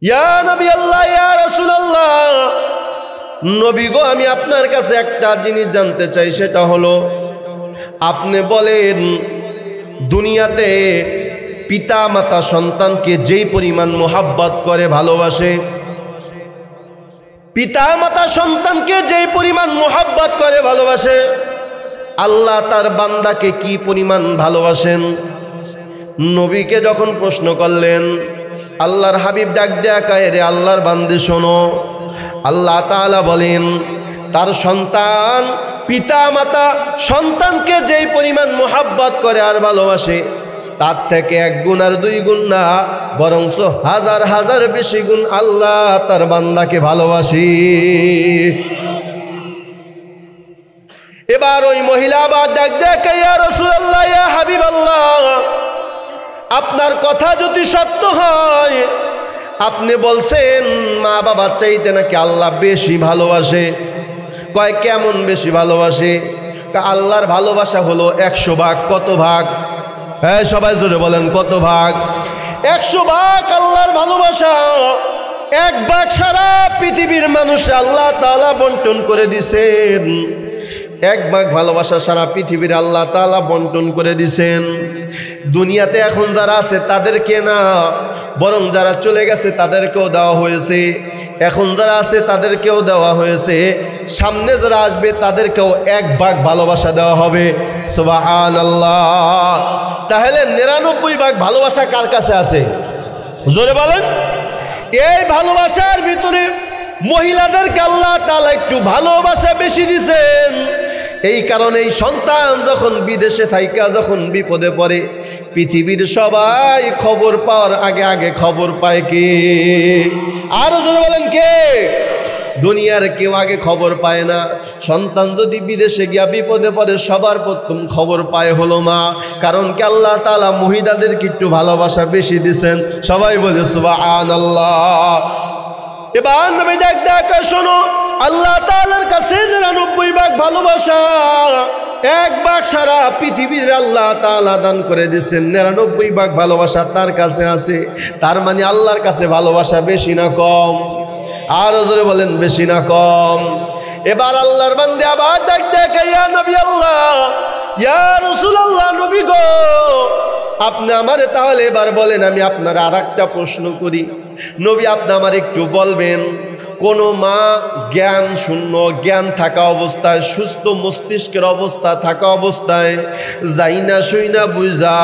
ইয়া নবী আল্লাহ, ইয়া রাসূলুল্লাহ, নবী গো, আমি আপনার কাছে একটা জিনিস জানতে চাই, সেটা হলো আপনি বলেন দুনিয়াতে পিতা মাতা সন্তানকে যেই পরিমাণ মোহাব্বত করে ভালোবাসে, পিতা মাতা সন্তানকে যেই পরিমাণ মোহাব্বত করে ভালোবাসে, আল্লাহ তার বান্দাকে কি পরিমাণ ভালোবাসেন? নবীকে যখন প্রশ্ন করলেন, আল্লাহর হাবিব ডাক দেয়া কয়, রে আল্লাহর বান্দে শোনো, আল্লাহ তাআলা বলেন তার সন্তান, পিতা মাতা সন্তানকে যেই পরিমাণ মোহাব্বত করে আর ভালোবাসে, তার থেকে 1 গুণ আর 2 গুণ না, বরঞ্চ হাজার হাজার বেশি গুণ আল্লাহ তার বান্দাকে ভালোবাসে। এবার ওই মহিলা আবার ডাক দেখে, ইয়া রাসূলুল্লাহ, ইয়া হাবিবাল্লাহ, আপনার কথা যদি সত্য হয়, আপনি বলছেন মা বাবা চাইতে নাকি আল্লাহ বেশি ভালোবাসে। কয় কেমন বেশি ভালোবাসে? আল্লাহর ভালোবাসা হলো 100 ভাগ। কত ভাগ? হ্যাঁ, সবাই জোরে বলেন, কত ভাগ? 100 ভাগ আল্লাহর ভালোবাসা। 1 ভাগ সারা পৃথিবীর মানুষ আল্লাহ তাআলা বন্টন করে দিছেন। 1 ভাগ ভালোবাসা সারা পৃথিবীর আল্লাহ তাআলা বন্টন করে দিছেন। দুনিয়াতে এখন যারা আছে তাদেরকে না, বরং যারা চলে গেছে তাদেরকেও দেওয়া হয়েছে। এখন যারা আছে তাদেরকেও দেওয়া হয়েছে। সামনে যারা আসবে তাদেরকেও 1 ভাগ ভালোবাসা দেওয়া হবে। সুবহানাল্লাহ। তাহলে 99 ভাগ ভালোবাসা কার কাছে আছে? জোরে বলেন। এই ভালোবাসার ভিতরে মহিলাদেরকে আল্লাহ তাআলা একটু ভালোবাসা বেশি দিয়েছেন। এই কারণে সন্তান যখন বিদেশে থাইকা যখন বিপদে পড়ে, পৃথিবীর সবাই খবর পাওয়ার আগে আগে খবর পায় কে? আরো জোরে বলেন, কে? দুনিয়ার কেউ আগে খবর পায় না। সন্তান যদি বিদেশে গিয়া বিপদে পড়ে, সবার প্রথম খবর পায় হলো মা। কারণ কি? আল্লাহ তাআলা মহিলাদেরকে একটু ভালোবাসা বেশি দিয়েছেন। সবাই বলে সুবহানাল্লাহ। এবার নবী ডাক ডাক, শোনো, আল্লাহ তাআলার কাছে 99 ভাগ ভালোবাসা, 1 ভাগ সারা পৃথিবীর আল্লাহ তাআলা দান করে দিয়েছেন। 99 ভাগ ভালোবাসা তার কাছে আছে। তার মানে আল্লাহর কাছে ভালোবাসা বেশি না কম? আরো জোরে বলেন, বেশি না কম? এবার আল্লাহর বান্দা আবার ডাক ডাক, ইয়া নবী আল্লাহ, ইয়া রাসূলুল্লাহ, নবী গো, আপনি আমারে তাহলে এবার বলেন, আমি আপনার আরেকটা প্রশ্ন করি। নবী, আপনি আমার একটু বলবেন, কোনো মা জ্ঞান শূন্য, জ্ঞান থাকা অবস্থায়, সুস্থ মস্তিষ্কের অবস্থা থাকা অবস্থায়, যাইনা শুইনা বুঝা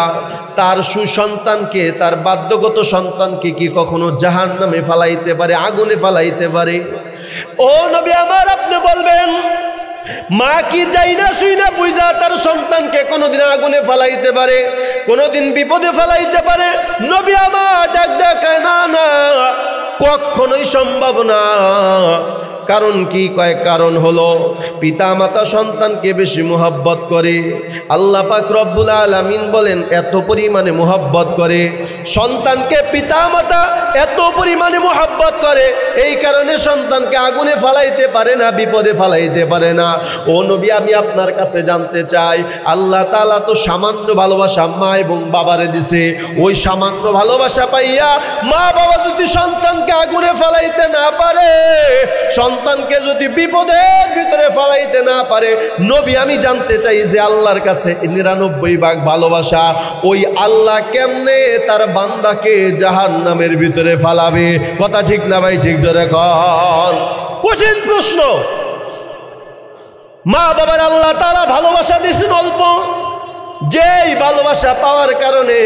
তার সুসন্তানকে, তার বাধ্যগত সন্তানকে কি কখনো জাহান্নামে ফালাইতে পারে, আগুনে ফালাইতে পারে? ও নবী আমার, আপনি বলবেন, মা কি যাইনা শুইনা বুঝা তার সন্তানকে কোনোদিন আগুনে ফালাইতে পারে, কোনোদিন বিপদে ফালাইতে পারে? নবী আমার ডাক দেখায়, না না, কখনোই সম্ভব না। কারণ কি? কয়েক কারণ হলো, পিতা মাতা সন্তানকে বেশি মোহাব্বত করে। আল্লাহ পাক রব্বুল আলামিন বলেন এত পরিমাণে মোহাব্বত করে সন্তানকে, পিতা মাতা এত পরিমাণে মোহাব্বত করে, এই কারণে সন্তানকে আগুনে ফালাইতে পারে না, বিপদে ফালাইতে পারে না। ও নবী, আমি আপনার কাছে জানতে চাই, আল্লাহ তাআলা তো সামান্য ভালোবাসা মা এবং বাবারে দিছে। ওই সামান্য ভালোবাসা পাইয়া মা বাবা যদি সন্তানকে আগুনে ফালাইতে না পারে, সন্তানকে যদি বিপদের ভিতরে ফালাইতে না পারে, নবী আমি জানতে চাই যে আল্লাহর কাছে 99 ভাগ ভালোবাসা, ওই আল্লাহ কেমনে তার বান্দাকে জাহান্নামের ভিতরে ফালাবে? কথা ঠিক না ভাই? ঠিক জোরে কন। কঠিন প্রশ্ন। মা বাবার আল্লাহ তাআলা ভালোবাসা দিয়েছেন অল্প, যেই ভালোবাসা পাওয়ার কারণে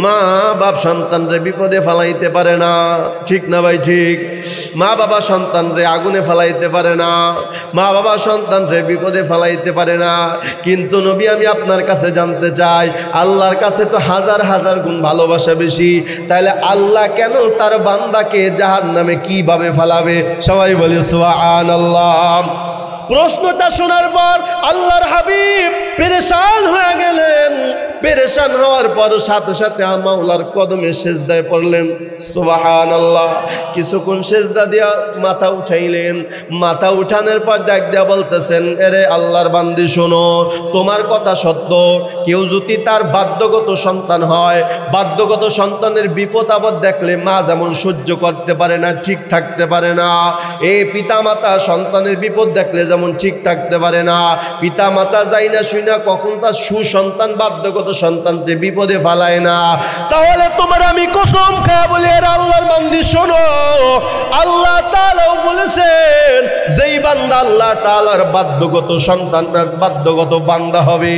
মা বাপ সন্তানরে বিপদে ফালাইতে পারে না। ঠিক না ভাই? ঠিক। মা বাবা সন্তানরে আগুনে ফালাইতে পারে না, মা বাবা সন্তানরে বিপদে ফালাইতে পারে না। কিন্তু নবী আমি আপনার কাছে জানতে চাই, আল্লাহর কাছে তো হাজার হাজার গুণ ভালোবাসা বেশি, তাহলে আল্লাহ কেন তার বান্দাকে জাহান্নামে কিভাবে ফালাবে? সবাই বলে সুবহানাল্লাহ। প্রশ্নটা শোনার পর আল্লাহর হাবিব পেরেশান হয়ে গেলেন। পেরেশান হওয়ার পর সাথে সাথে মাওলার কদমে সেজদায় পড়লেন। সুবহানাল্লাহ। কিছুক্ষণ সেজদা দিয়া মাথা উঠাইলেন। মাথা উঠানোর পর ডাক দিয়া বলতেছেন, এরে আল্লাহর বান্দি শোনো, তোমার কথা সত্য। কেউ যদি তার বাধ্যগত সন্তান হয়, বাধ্যগত সন্তানের বিপদ আপদ দেখলে মা যেমন সহ্য করতে পারে না, ঠিক থাকতে পারে না, এই পিতা মাতা সন্তানের বিপদ দেখলে যেমন ঠিক থাকতে পারে না, পিতা মাতা যাই না শুই না কখন তার সুসন্তান বাধ্যগত সন্তানকে বিপদে ফালায় না। তাহলে তোমার আমি কসম খায়া বলি, এর আল্লাহর বান্দি শোনো, আল্লাহ তাআলাও বলেছেন যেই বান্দা আল্লাহ তাআলার বাধ্যগত সন্তান, বাধ্যগত বান্দা হবে,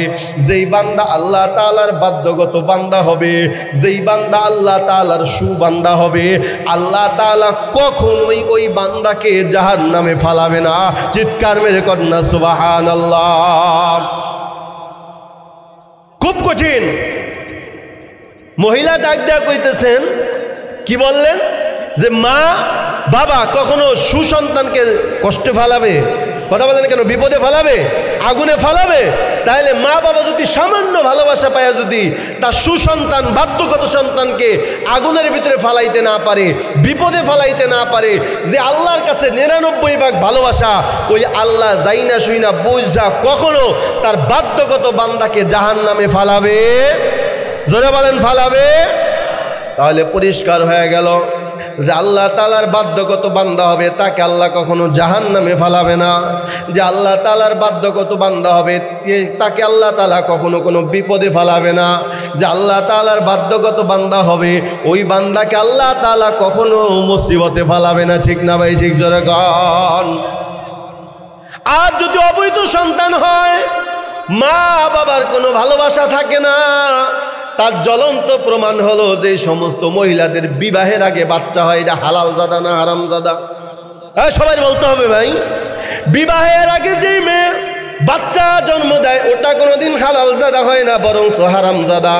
যেই বান্দা আল্লাহ তাআলার বাধ্যগত বান্দা হবে, যেই বান্দা আল্লাহ তাআলার সুবান্দা হবে, আল্লাহ তাআলা কখনোই ওই বান্দাকে জাহান্নামে ফালাবে না। চিৎকার মেরে কন্যা সুবহানাল্লাহ। খুব কঠিন। মহিলা ডাক দেয়া কইতেছেন, কি বললেন, যে মা বাবা কখনো সুসন্তানকে কষ্টে ফালাবে? কথা বলেন কেন? বিপদে ফালাবে, আগুনে ফালাবে? তাহলে মা বাবা যদি সামান্য ভালোবাসা পায়, যদি তার সুসন্তান বাধ্যগত সন্তানকে আগুনের ভিতরে ফালাইতে না পারে, বিপদে ফালাইতে না পারে, যে আল্লাহর কাছে 99 ভাগ ভালোবাসা, ওই আল্লাহ যাই না শুই না বুঝা কখনো তার বাধ্যগত বান্দাকে জাহান্নামে ফালাবে? জোরে বলেন, ফালাবে? তাহলে পরিষ্কার হয়ে গেল যে আল্লাহ তাআলার বাধ্যগত বান্দা হবে তাকে আল্লাহ কখনো জাহান্নামে ফালাবে না। যে আল্লাহ তাআলার বাধ্যগত বান্দা হবে তাকে আল্লাহ তাআলা কখনো কোনো বিপদে ফালাবে না। যে আল্লাহ তাআলার বাধ্যগত বান্দা হবে ওই বান্দাকে আল্লাহ তাআলা কখনো মুসিবতে ফালাবে না। ঠিক না ভাই? ঠিক জোরে কন। আর যদি অবৈধ সন্তান হয়, মা বাবার কোনো ভালোবাসা থাকে না, তার জ্বলন্ত প্রমাণ হলো যে সমস্ত মহিলাদের বিবাহের আগে বাচ্চা হয়, এটা হালাল জাদা না হারাম জাদা? সবাই বলতে হবে ভাই। বিবাহের আগে যে মেয়ে বাচ্চা জন্ম দেয় ওটা কোনোদিন হালাল জাদা হয় না, বরং হারাম জাদা।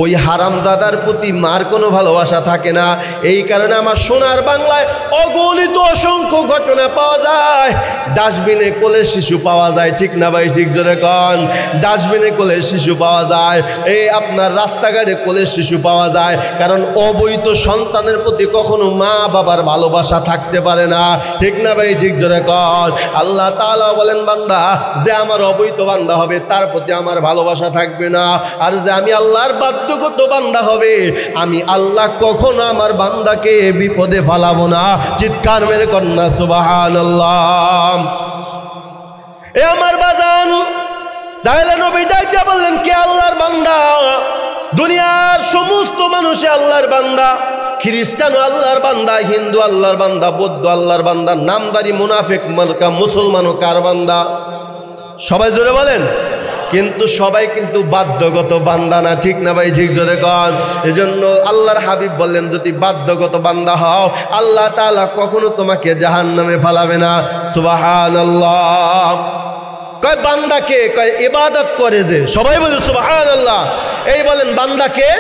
ওই হারাম জাদার প্রতি মার কোনো ভালোবাসা থাকে না। এই কারণে আমার সোনার বাংলায় অগণিত অসংখ্য ঘটনা পাওয়া যায়। ডাস্টবিনে কোলে শিশু পাওয়া যায়। ঠিক না ভাই? ঠিক জোরে কন। ডাস্টবিনে কোলে শিশু পাওয়া যায়, এই আপনার রাস্তাঘাটে কোলে শিশু পাওয়া যায়। কারণ অবৈধ সন্তানের প্রতি কখনো মা বাবার ভালোবাসা থাকতে পারে না। ঠিক না ভাই? ঠিক জোরে কন। আল্লাহ তাআলা বলেন, বান্দা যে আমার অবৈধ বান্দা হবে তার প্রতি আমার ভালোবাসা থাকবে না। আর যে আমি আল্লাহর বাধ্যগত বান্দা হবে, আমি আল্লাহ কখনো আমার বান্দাকে বিপদে ফালাবো না। চিৎকার মেরে কন্যা সুবহানাল্লাহ। এ আমার বাজান, তাহলে নবী ডাইকা বললেন, কে আল্লাহর বান্দা? দুনিয়ার সমস্ত মানুষে আল্লাহর বান্দা। খ্রিস্টান আল্লাহর বান্দা, হিন্দু আল্লাহর বান্দা, বৌদ্ধ আল্লাহর বান্দা, নামদারি মুনাফিক মার্কা মুসলমানও কার বান্দা? সবাই জোরে বলেন। কিন্তু সবাই কিন্তু বাধ্যগত বান্দা না। ঠিক না ভাই? ঠিক জোরে কন। এজন্য আল্লাহর হাবিব বললেন, যদি বাধ্যগত বান্দা হও আল্লাহ তাআলা কখনো তোমাকে জাহান্নামে ফালাবে না। সুবহানাল্লাহ। কয় বান্দাকে? কয় ইবাদত করে যে। সবাই বলে সুবহানাল্লাহ। এই বলেন বান্দাকে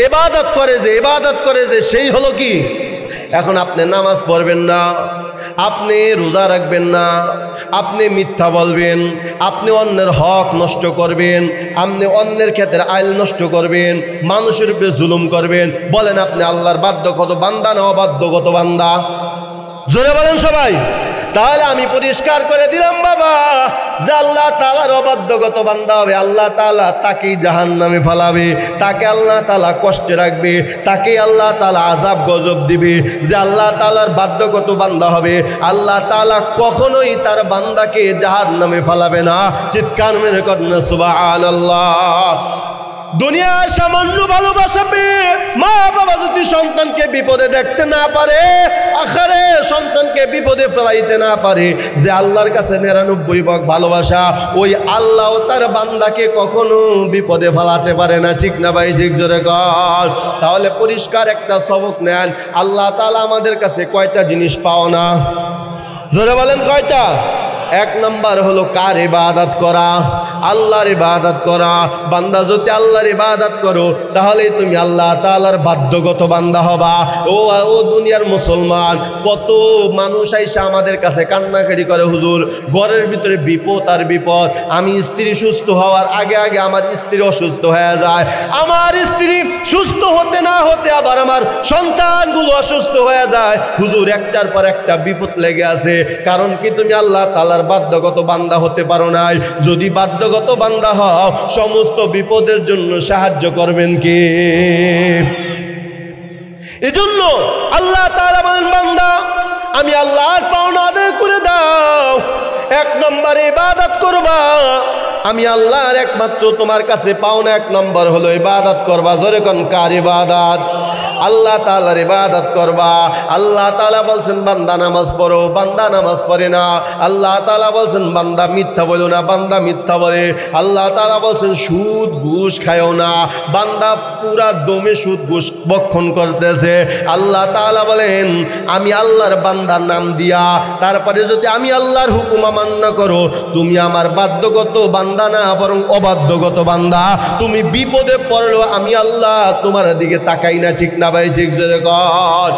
ইবাদত করে যে, ইবাদত করে যে সেই হলো কি? এখন আপনি নামাজ পড়বেন না, আপনি রোজা রাখবেন না, আপনি মিথ্যা বলবেন, আপনি অন্যের হক নষ্ট করবেন, আপনি অন্যের ক্ষেত্রে আইল নষ্ট করবেন, মানুষের উপরে জুলুম করবেন, বলেন আপনি আল্লাহর বাধ্যগত বান্দা না অবাধ্যগত বান্দা? জোরে বলেন সবাই। তাহলে আমি পরিষ্কার করে দিলাম বাবা, যে আল্লাহ তাআলার অবাধ্যগত বান্দা হবে আল্লাহ তাআলা তাকেই জাহান্নামে ফালাবে, তাকে আল্লাহ তাআলা কষ্টে রাখবে, তাকে আল্লাহ তাআলা আযাব গজব দিবে। যে আল্লাহ তাআলার বাধ্যগত বান্দা হবে আল্লাহ তাআলা কখনোই তার বান্দাকে জাহান্নামে ফালাবে না। চিৎকার মেরে কন্যা সুবহানাল্লাহ। দুনিয়ার সামান্য ভালোবাসা পেয়ে মা বাবা যদি সন্তানকে বিপদে দেখতে না পারে, আখিরে সন্তানকে বিপদে ফেলাইতে না পারে, যে আল্লাহর কাছে 99 ভাগ ভালোবাসা, ওই আল্লাহ তার বান্দাকে কখনো বিপদে ফেলাতে পারে না। ঠিক না ভাই? ঠিক জোরে কর। তাহলে পরিষ্কার একটা সবক নেন, আল্লাহ তাআলা আমাদের কাছে কয়টা জিনিস পাও না? জোরে বলেন কয়টা? এক নাম্বার হলো কার ইবাদত করা। আল্লাহর ইবাদত করা। বান্দা যদি আল্লাহর ইবাদত করো তাহলে তুমি আল্লাহ তাআলার বাধ্যগত বান্দা হবা। ও দুনিয়ার মুসলমান, কত মানুষ আইসা আমাদের কাছে কান্নাকাটি করে, হুজুর ঘরের ভিতরে বিপদ আর বিপদ, আমি স্ত্রী সুস্থ হওয়ার আগে আগে আমার স্ত্রী অসুস্থ হয়ে যায়, আমার স্ত্রী সুস্থ হতে না হতে আবার আমার সন্তানগুলো অসুস্থ হয়ে যায়। হুজুর একটার পর একটা বিপদ লেগে আছে, কারণ কি তুমি আল্লাহ তাআলার বাধ্যগত বান্দা হতে পারো নাই। যদি বাধ্যগত বান্দা হও, সমস্ত বিপদের জন্য সাহায্য করবেন কে? এজন্য আল্লাহ তাআলা বলেন, বান্দা আমি আল্লাহর পাওনা আদায় করে দাও, এক নম্বরে ইবাদত করবা। আমি আল্লাহর একমাত্র তোমার কাছে পাওনা এক নম্বর হলো ইবাদত করবা। জোরে কোন কার ইবাদত? আল্লাহ তাআলার ইবাদত করবা। আল্লাহ তাআলা বলছেন বান্দা নামাজ পড়ো, বান্দা নামাজ পড়ে না। আল্লাহ তাআলা বলছেন বান্দা মিথ্যা বলো না, বান্দা মিথ্যা বলে। আল্লাহ তাআলা বলছেন সুদ ঘুষ খায়ও না, বান্দা পুরা দমে সুদ ঘুষ ভক্ষণ করতেছে। আল্লাহ তাআলা বলেন আমি আল্লাহর বান্দার নাম দিয়া তারপরে যদি আমি আল্লাহর হুকুম অমান্য করো, তুমি আমার বাধ্যগত বান্দা না, বরং অবাধ্যগত বান্দা। তুমি বিপদে পড়লো, আমি আল্লাহ তোমার দিকে তাকাই না, ঠিক না ভাই? ঠিক জোরে কর।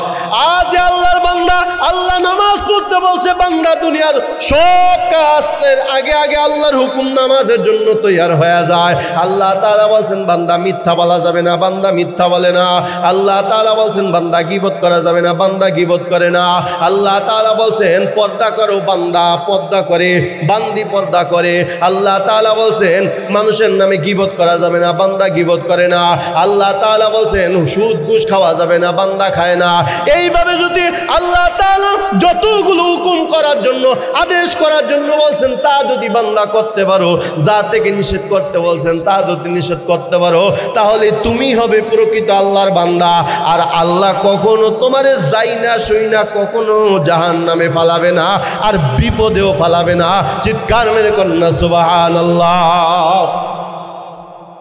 আজ আল্লাহর বান্দা, আল্লাহ নামাজ পড়তে বলছে, বান্দা দুনিয়ার সব কাজের আগে আগে আল্লাহর হুকুম নামাজের জন্য তৈয়ার হয়ে যায়। আল্লাহ তাআলা বলছেন বান্দা মিথ্যা বলা যাবে না, বান্দা মিথ্যা বলে না। আল্লাহ তাআলা বলছেন বান্দা গীবত করা যাবে না, বান্দা গীবত করে না। আল্লাহ তাআলা বলছেন পর্দা করো, বান্দা পর্দা করে, বান্দি পর্দা করে। আল্লাহ তাআলা বলছেন মানুষের নামে গীবত করা যাবে না, বান্দা গীবত করে না। আল্লাহ তাআলা বলছেন সুদ ঘুষ খাওয়া যাবে না, বান্দা খায় না। এইভাবে যদি আল্লাহ তাআলা যতগুলো হুকুম করার জন্য, আদেশ করার জন্য বলছেন, তা যদি বান্দা করতে পারো, যা থেকে নিষেধ করতে বলছেন তা যদি নিষেধ করতে পারো, তাহলে তুমি হবে প্রকৃত আল্লাহর বান্দা। আর আল্লাহ কখনো তোমারে যাই না শুই না কখনো জাহান্নামে ফালাবে না, আর বিপদেও ফালাবে না। চিৎকার মেরে কন্যা সুবহানাল্লাহ।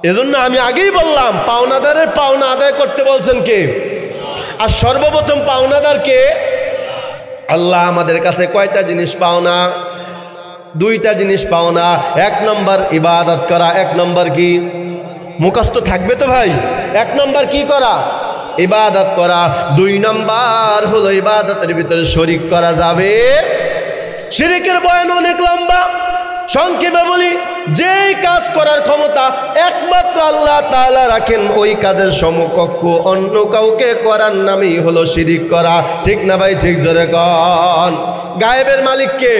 এজন্য আমি আগেই বললাম, পাওনাদারের পাওনা আদায় করতে বলছেন কে? আর সর্বপ্রথম পাওনাদার কে? আল্লাহ। আমাদের কাছে কয়টা জিনিস পাওনা? দুইটা জিনিস পাওনা। এক নম্বর ইবাদত করা। এক নম্বর কি? মুখস্থ থাকবে তো ভাই? এক নম্বর কি করা? ইবাদত করা। দুই নম্বর হলো ইবাদতের ভিতরে শরীক করা যাবে। শিরকের বয়ান অনেক লম্বা, সংক্ষেপে বলি, যেই কাজ করার ক্ষমতা একমাত্র আল্লাহ তাআলা রাখেন, ওই কাজের সমকক্ষ অন্য কাউকে করার নামই হলো শিরিক করা। ঠিক না ভাই? ঠিক জোরে কন। গায়েবের মালিক কে?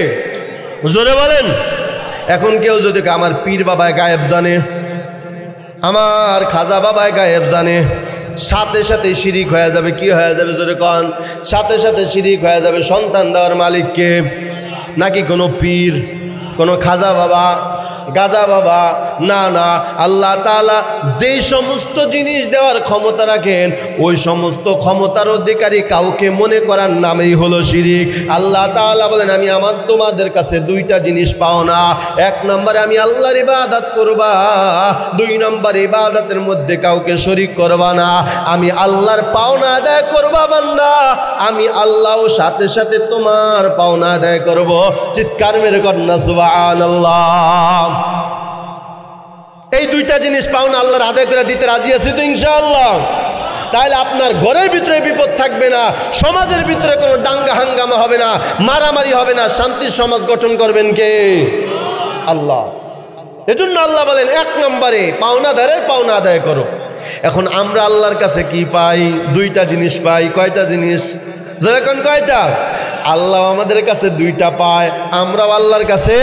জোরে বলেন। এখন কেউ যদি আমার পীর বাবায় গায়েব জানে, আমার খাজা বাবায় গায়েব জানে, সাথে সাথে শিরিক হয়ে যাবে। কি হয়ে যাবে? জোরে কন। সাথে সাথে শিরিক হয়ে যাবে। সন্তান দেওয়ার মালিক কে? নাকি কোনো পীর, কোনো খাজা বাবা, গাজা বাবা? না না, আল্লাহ তাআলা যেই সমস্ত জিনিস দেওয়ার ক্ষমতা রাখেন, ওই সমস্ত ক্ষমতার অধিকারী কাউকে মনে করার নামেই হলো শিরিক। আল্লাহ তাআলা বলেন আমি আমার তোমাদের কাছে দুইটা জিনিস পাও না। এক নম্বরে আমি আল্লাহর ইবাদত করবা, দুই নম্বরে ইবাদতের মধ্যে কাউকে শরীক করবা না। আমি আল্লাহর পাওনা আদায় করবা বান্দা, আমি আল্লাহও সাথে সাথে তোমার পাওনা আদায় করব। চিৎকার মেরে কন্যা সুবহানাল্লাহ। এই দুইটা জিনিস পাওনা আল্লাহর আদায় করে দিতে রাজি আছি তো ইনশাআল্লাহ? তাহলে আপনার ঘরের ভিতরে বিপদ থাকবে না, সমাজের ভিতরে কোনো দাঙ্গা হাঙ্গামা হবে না, মারামারি হবে না। শান্তির সমাজ গঠন করবেন কে? আল্লাহ। এজন্য আল্লাহ বলেন এক নম্বরে পাওনাদারের পাওনা আদায় করো। এখন আমরা আল্লাহর কাছে কি পাই? দুইটা জিনিস পাই। কয়টা জিনিস? যেরকম কয়টা? আল্লাহ আমাদের কাছে দুইটা পায়, আমরাও আল্লাহর কাছে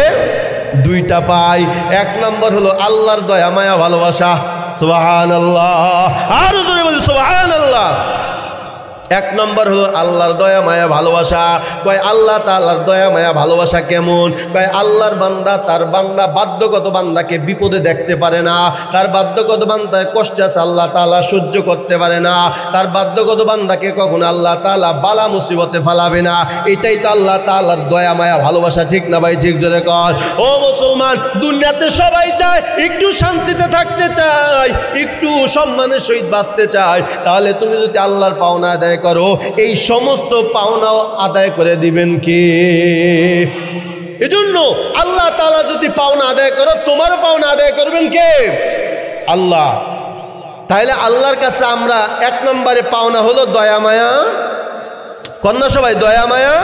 দুইটা পাই। এক নম্বর হলো আল্লাহর দয়া মায়া ভালোবাসা। সুবহানাল্লাহ। আরো জোরে বলি সুবহানাল্লাহ। এক নম্বর হলো আল্লাহর দয়া মায়া ভালোবাসা। কয় আল্লাহ তাআলার দয়া মায়া ভালোবাসা কেমন? কয় আল্লাহর বান্দা তার বান্দা বাধ্যগত বান্দাকে বিপদে দেখতে পারে না, তার বাধ্যগত বান্দার কষ্ট আছে আল্লাহ তাআলা সহ্য করতে পারে না, তার বাধ্যগত বান্দাকে কখনো আল্লাহ তাআলা বালা মুসিবতে ফালাবে না। এটাই তো আল্লাহ তাআলার দয়া মায়া ভালোবাসা। ঠিক না ভাই? ঠিক জোরে কর। ও মুসলমান, দুনিয়াতে সবাই চায় একটু শান্তিতে থাকতে চায়, একটু সম্মানের সহিত বাঁচতে চায়। তাহলে তুমি যদি আল্লাহর পাওনা আদায় করো, এই সমস্ত পাওনাও আদায় করে দিবেন কে? এজন্য আল্লাহ তাআলা যদি পাওনা আদায় করো, তোমার পাওনা আদায় করবেন কে? আল্লাহ। তাহলে আল্লাহর কাছে আমরা 1 নম্বরে পাওনা হলো দয়া মায়া, কন্যা সবাই দয়া মায়া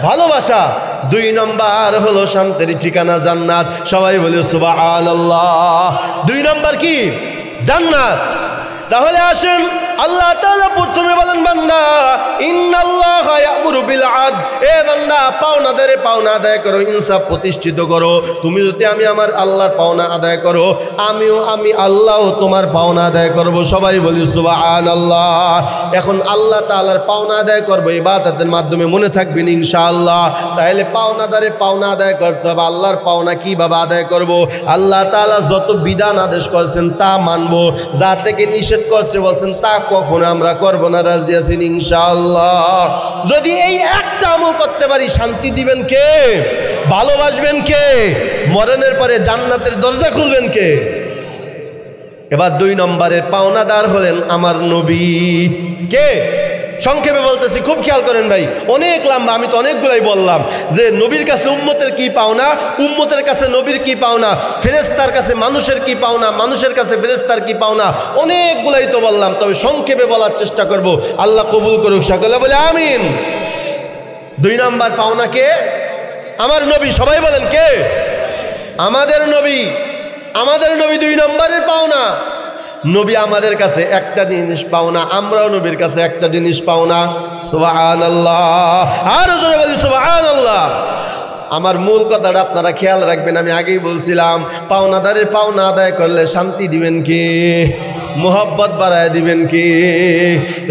ভালোবাসা। 2 নম্বর হলো শান্তির ঠিকানা জান্নাত, সবাই বলে সুবহানাল্লাহ। 2 নম্বর কি? জান্নাত। তাহলে আসেন আল্লাহ তাআলা প্রথমে বলেন বান্দা ইন্নাল্লাহা ইয়ামুরু বিল আদল, এ বান্দা পাওনাদারে পাওনা আদায় করো, ইনসাফ প্রতিষ্ঠিত করো। তুমি যদি আমি আমার আল্লাহর পাওনা আদায় করো, আমি আল্লাহও তোমার পাওনা আদায় করব। সবাই বলি সুবহানাল্লাহ। এখন আল্লাহ তাআলার পাওনা আদায় করব ইবাদতের মাধ্যমে, মনে থাকবেন ইনশাআল্লাহ। তাহলে পাওনাদারে পাওনা আদায় করতে হবে। আল্লাহর পাওনা কিভাবে আদায় করব? আল্লাহ তাআলা যত বিধান আদেশ করেছেন তা মানব, যা থেকে নিষেধ করছে বলছেন তা কখনো আমরা করব না, রাজি আছেন ইনশাআল্লাহ। যদি এই একটা আমল করতে পারি, শান্তি দিবেন কে? ভালোবাসবেন কে? মরণের পরে জান্নাতের দরজা খুলবেন কে? এবার 2 নম্বরের পাওনাদার হলেন আমার নবী। কে? সংক্ষেপে বলতেছি, খুব খেয়াল করেন ভাই, অনেক লম্বা, আমি তো অনেকগুলাই বললাম যে নবীর কাছে উম্মতের কি পাওনা, উম্মতের কাছে নবীর কি পাওনা, ফেরেশতার কাছে মানুষের কি পাওনা, মানুষের কাছে ফেরেশতার কি পাওনা, অনেকগুলাই তো বললাম। তবে সংক্ষেপে বলার চেষ্টা করব, আল্লাহ কবুল করুক, সকলে বলে আমিন। 2 নম্বর পাওনা কে? আমার নবী। সবাই বলেন কে? আমাদের নবী। আমাদের নবী 2 নম্বরের পাওনা। নবী আমাদের কাছে একটা জিনিস পাওনা, আমরাও নবীর কাছে একটা জিনিস পাওনা। সুবহানাল্লাহ। আর জোরে বলি সুবহানাল্লাহ। আমার মূল কথাটা আপনারা খেয়াল রাখবেন, আমি আগেই বলছিলাম পাওনাদারের পাওনা আদায় করলে শান্তি দিবেন কে? মোহাব্বত বাড়ায় দিবেন কে?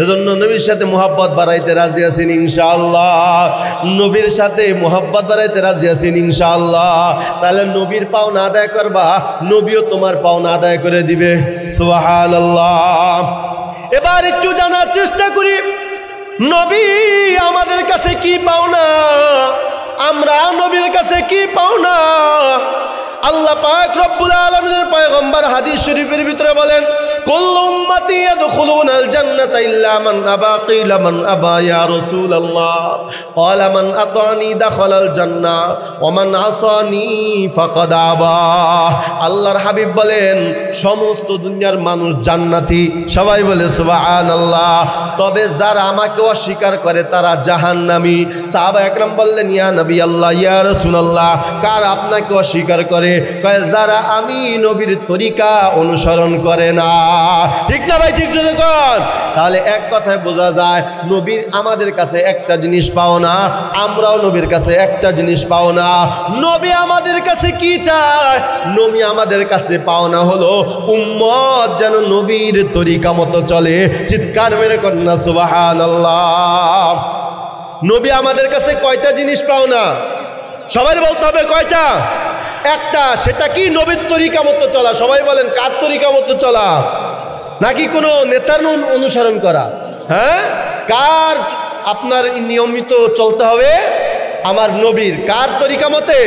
এজন্য নবীর সাথে মোহাব্বত বাড়াইতে রাজি আছেন ইনশাআল্লাহ। নবীর সাথে মোহাব্বত বাড়াইতে রাজি আছেন ইনশাআল্লাহ। তাহলে নবীর পাওনা আদায় করবা, নবীও তোমার পাওনা আদায় করে দিবে। সুবহানাল্লাহ। এবার একটু জানার চেষ্টা করি, নবী আমাদের কাছে কি পাওনা, আমরা নবীর কাছে কি পাওনা। আল্লাহ পাক রব্বুল আলামিনের পয়গম্বর হাদিস শরীফের ভিতরে বলেন কুল্লু উম্মতি ইয়াদখুলুনাল জান্নাতা ইল্লা মান আবা, কিলা মান আবা ইয়া রাসূলুল্লাহ, ক্বালা মান আতানি দাখালাল জান্নাহ ওয়া মান আসানি ফাকাদ আবা। আল্লাহর হাবিব বলেন সমস্ত দুনিয়ার মানুষ জান্নাতি, সবাই বলে সুবহানাল্লাহ, তবে যারা আমাকে অস্বীকার করে তারা জাহান্নামী। সাহাবা একরাম বললেন ইয়া নবী আল্লাহ, ইয়া রাসূলুল্লাহ, কার আপনাকে অস্বীকার করে? কয় যারা আমি নবীর তরিকা অনুসরণ করে না। ঠিক না ভাই? ঠিক যখন তাহলে এক কথায় বোঝা যায় নবীর আমাদের কাছে একটা জিনিস পাও না, আমরাও নবীর কাছে একটা জিনিস পাও না। নবী আমাদের কাছে কি চায়? নবী আমাদের কাছে পাও না হলো উম্মত যেন নবীর তরিকা মতো চলে। চিৎকার মেরে কন্যা সুবহানাল্লাহ। নবী আমাদের কাছে কয়টা জিনিস পাও না? সবাই বলতে হবে কয়টা? একটা। সেটা কি? নবীর তরিকা মতো চলা। সবাই বলেন কার তরিকা মতো চলা? নাকি কোনো নেতার অনুসরণ করা? হ্যাঁ, কার আপনার নিয়মিত চলতে হবে? আমার নবীর। কার তরিকা মতে?